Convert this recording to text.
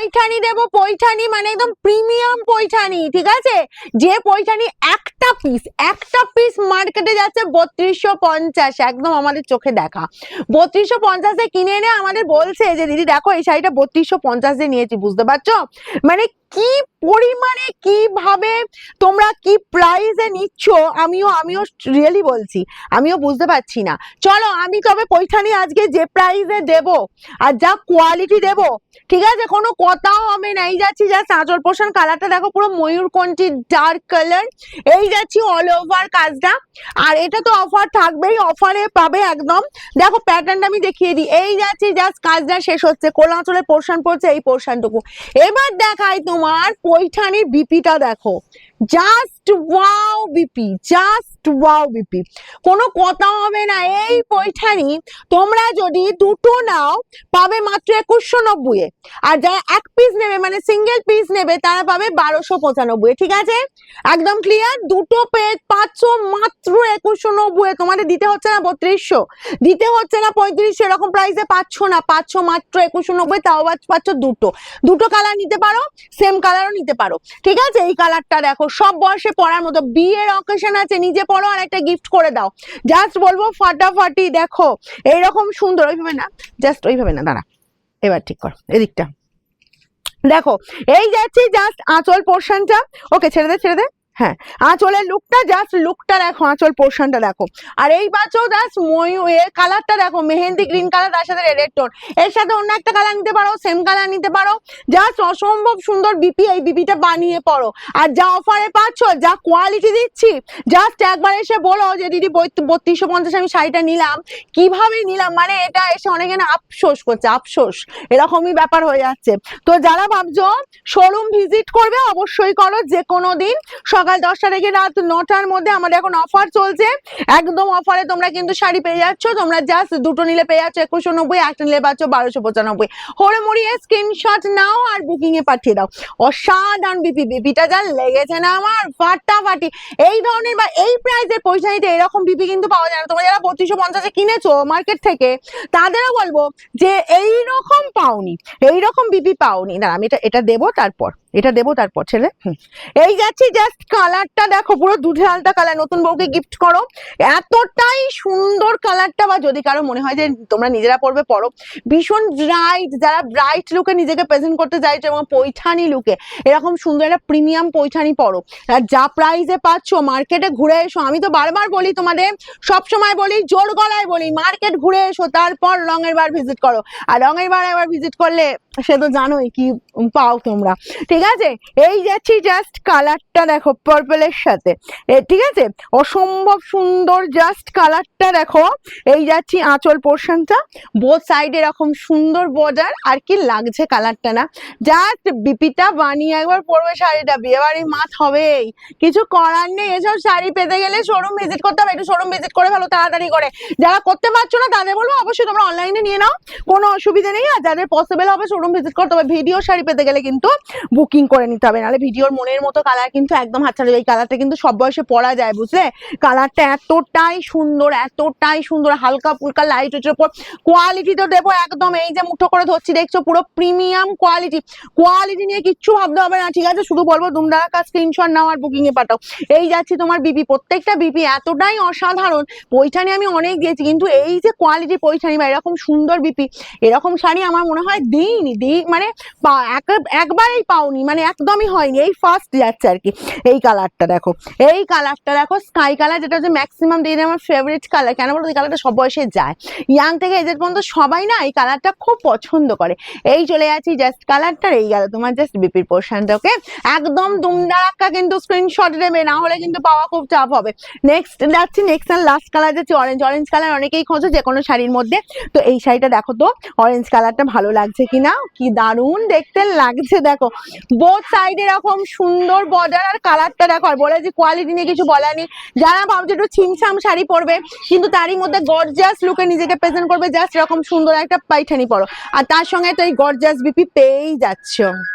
পৈঠানি দেবো, পৈঠানি মানে একদম প্রিমিয়াম পৈঠানি, ঠিক আছে? যে পৈঠানি একটা পিস মার্কেটে যাচ্ছে 3250, একদম আমাদের চোখে দেখা। 3250 কিনে এনে আমাদের বলছে যে দিদি দেখো এই শাড়িটা 3250 নিয়েছি, বুঝতে পারছো? মানে কি পরিমাণে কিভাবে তোমরা কি প্রাইসে নিচ্ছ, আমিও রিয়েলি বলছি, আমিও বুঝতে পারছি না। চলো আমি তবে পৈঠানি আজকে যে প্রাইসে দেব আর যা কোয়ালিটি দেব, ঠিক আছে, কোনো কথাও হবে না। এই যাচ্ছি জাস্ট আঁচল পোর্শন, কালারটা দেখো পুরো ময়ূরকণ্ঠী ডার্ক কালার, এই যাচ্ছি অল ওভার কাজটা। আর এটা তো অফার থাকবেই, অফারে পাবে একদম। দেখো প্যাটার্নটা আমি দেখিয়ে দিই, এই যাচ্ছি জাস্ট কাজটা শেষ হচ্ছে, কোলা আঁচলের পোর্শন পড়ছে এই পোর্শনটুকু। এবার দেখাই তোমার পৈঠানির বিপিটা, দেখো just wow BP, just wow BP, কোনো কথা হবে না। এই পৈঠানি তোমরা যদি দুটো নাও পাবে মাত্র 2190 এ, আর যারা এক পিস নেবে মানে সিঙ্গেল পিস নেবে তারা পাবে 1295, ঠিক আছে? একদম ক্লিয়ার। দুটো পেজ 500 মাত্র 2190 এ, তোমাদের দিতে হচ্ছে না 3200, দিতে হচ্ছে না 3500, এরকম প্রাইসে পাচ্ছ না, পাচ্ছ মাত্র 2190, তাও পাচ্ছ দুটো কালার নিতে পারো, সেম কালারও নিতে পারো, ঠিক আছে? এই কালারটা দেখো সব বয়সে পরার মতো, বিয়ের অকেশন আছে নিজে পরো আর একটা গিফট করে দাও, জাস্ট বলবো ফাটাফাটি। দেখো এইরকম সুন্দর, ওইভাবে না, জাস্ট ওইভাবে না, দাঁড়া এবার ঠিক কর এদিকটা। দেখো এই যাচ্ছি জাস্ট আঁচল পোর্শনটা, ওকে ছেড়ে দে, হ্যাঁ আঁচলের লুকটা, জাস্ট লুকটা দেখো, আঁচল পোর্শনটা দেখো। আর এই বাচ্চো জাস্ট এর কালারটা দেখো, মেহেন্দি গ্রিন কালার, তার সাথে রেড টোন, এর সাথে অন্য একটা কালার নিতে পারো, সেম কালার নিতে পারো, জাস্ট অসম্ভব সুন্দর বিপি। এই বিপিটা বানিয়ে পড়ো, আর যা অফারে পাচ্ছ, যা কোয়ালিটি দিচ্ছি, জাস্ট একবার এসে বলো যে দিদি 3250 আমি শাড়িটা নিলাম, কিভাবে নিলাম, মানে এটা এসে অনেকে না আফসোস করছে, আফসোস এরকমই ব্যাপার হয়ে যাচ্ছে। তো যারা ভাবছো শোরুম ভিজিট করবে অবশ্যই করো, যে কোনো দিন সকাল 10টা থেকে রাত 9টার মধ্যে আমাদের এখন অফার চলছে, একদম অফারে তোমরা কিন্তু শাড়ি পেয়ে যাচ্ছ। তোমরা জাস্ট দুটো নিলে পেয়ে যাচ্ছ 2190, একটা নিলে পাচ্ছ 1295। হরে মরিয়ে স্ক্রিনশট নাও আর বুকিং এ পাঠিয়ে দাও। অসাধারণ বিপিটা যা লেগেছে না আমার, ফাটাফাটি। এই ধরনের বা এই প্রাইসের পয়সাতে এরকম বিপি কিন্তু পাওয়া যায় না। তোমরা যারা 3250 কিনেছো মার্কেট থেকে তাদেরও বলবো যে এইরকম পাওনি, এইরকম বিপি পাওনি না। আমি এটা দেবো তারপর, এটা দেবো তারপর ছেলে। এই যাচ্ছি জাস্ট কালারটা দেখো, পুরো দুধে আলতা কালার, নতুন বউকে গিফট করো, এতটাই সুন্দর কালারটা। বা যদি কারো মনে হয় যে তোমরা নিজেরা পরবে, পরো, ভীষণ ব্রাইট, যারা ব্রাইট লুকে নিজেকে প্রেজেন্ট করতে চাইছো এবং পৈঠানি লুকে এরকম সুন্দর একটা প্রিমিয়াম পৈঠানি পরো, আর যা প্রাইসে পাচ্ছ মার্কেটে ঘুরে এসো। আমি তো বারবার বলি তোমাদের, সবসময় বলি, জোর গলায় বলি, মার্কেট ঘুরে এসো, তারপর রঙের বার ভিজিট করো। আর রঙের বার একবার ভিজিট করলে সে তো জানোই কি পাও তোমরা, ঠিক আছে? এই যাচ্ছি জাস্ট কালারটা দেখো পার্পলের সাথে, ঠিক আছে, অসম্ভব সুন্দর, জাস্ট কালারটা দেখো। এই যাচ্ছি আঁচল পোর্শনটা, বোথ সাইডে এরকম সুন্দর বর্ডার, আর কি লাগছে কালারটা না, জাস্ট বিপিটা বানিয়ে একবার পরবে শাড়িটা, বিয়ে বাড়ির মাত হবেই, কিছু করার নেই। এসব শাড়ি পেতে গেলে শোরুম ভিজিট করতে হবে, একটু শোরুম ভিজিট করে ভালো তাড়াতাড়ি করে। যারা করতে পারছো না তাদের বলবো অবশ্যই তোমরা অনলাইনে নিয়ে নাও, কোনো অসুবিধা নেই। আর যাদের পসিবল হবে শোরুম ভিজিট করতে হবে। ভিডিও শাড়ি পেতে গেলে কিন্তু বুকিং করে নিতে হবে, নাহলে ভিডিওর মনের মতো কালার কিন্তু একদম হাতছাড়া। এই কালারটা কিন্তু সব বয়সে পরা যায়, বুঝলে? কালারটা এতটাই সুন্দর, এতটাই সুন্দর, হালকা ফুলকা লাইট ওয়েটের উপর। কোয়ালিটি তো দেবো একদম, এই যে মুঠো করে ধরছি দেখছো, পুরো প্রিমিয়াম কোয়ালিটি। কোয়ালিটি নিয়ে কিচ্ছু ভাবতে হবে না, ঠিক আছে? শুধু বলবো দুমদারাকা স্ক্রিনশট নাও আর বুকিং এ পাঠাও। এই যাচ্ছি তোমার বিপি, প্রত্যেকটা বিপি এতটাই অসাধারণ। পৈঠানি আমি অনেক দিয়েছি, কিন্তু এই যে কোয়ালিটি পৈঠানি বা এরকম সুন্দর বিপি, এরকম শাড়ি আমার মনে হয় দিইনি, মানে একবারেই পাওনি, মানে একদমই হয়নি, এই ফার্স্ট যাচ্ছে আর কি। এই কালারটা দেখো, এই কালারটা দেখো, স্কাই কালার, যেটা হচ্ছে ম্যাক্সিমাম দিয়ে আমার ফেভারিট কালার। কেন বলতো? এই কালারটা সব বয়সে যায়, ইয়াং থেকে এজেড পর্যন্ত সবাই না এই কালারটা খুব পছন্দ করে। এই চলে যাচ্ছি জাস্ট কালারটা, এই গেল তোমার জাস্ট বিপির পোর্শনটা। ওকে, একদম দুমদারাক্কা কিন্তু স্ক্রিনশট নেবে, না হলে কিন্তু পাওয়া খুব চাপ হবে। নেক্সট যাচ্ছি, নেক্সট আর লাস্ট কালার যাচ্ছে অরেঞ্জ কালার। অনেকেই খোঁজো যে কোনো শাড়ির মধ্যে, তো এই শাড়িটা দেখো তো অরেঞ্জ কালারটা ভালো লাগছে কিনা, কি দারুণ দেখতে লাগছে। দেখো বোথ সাইড এরকম সুন্দর বর্ডার, আর কালারটা দেখো। আর বলে যে কোয়ালিটি নিয়ে কিছু বলার নেই, যারা ভাবছে একটু ছিমছাম শাড়ি পরবে কিন্তু তারই মধ্যে গর্জিয়াস লুকে নিজেকে প্রেজেন্ট করবে, জাস্ট এরকম সুন্দর একটা পাইঠানি পরো, আর তার সঙ্গে তো এই গর্জিয়াস বিপি পেয়েই যাচ্ছ।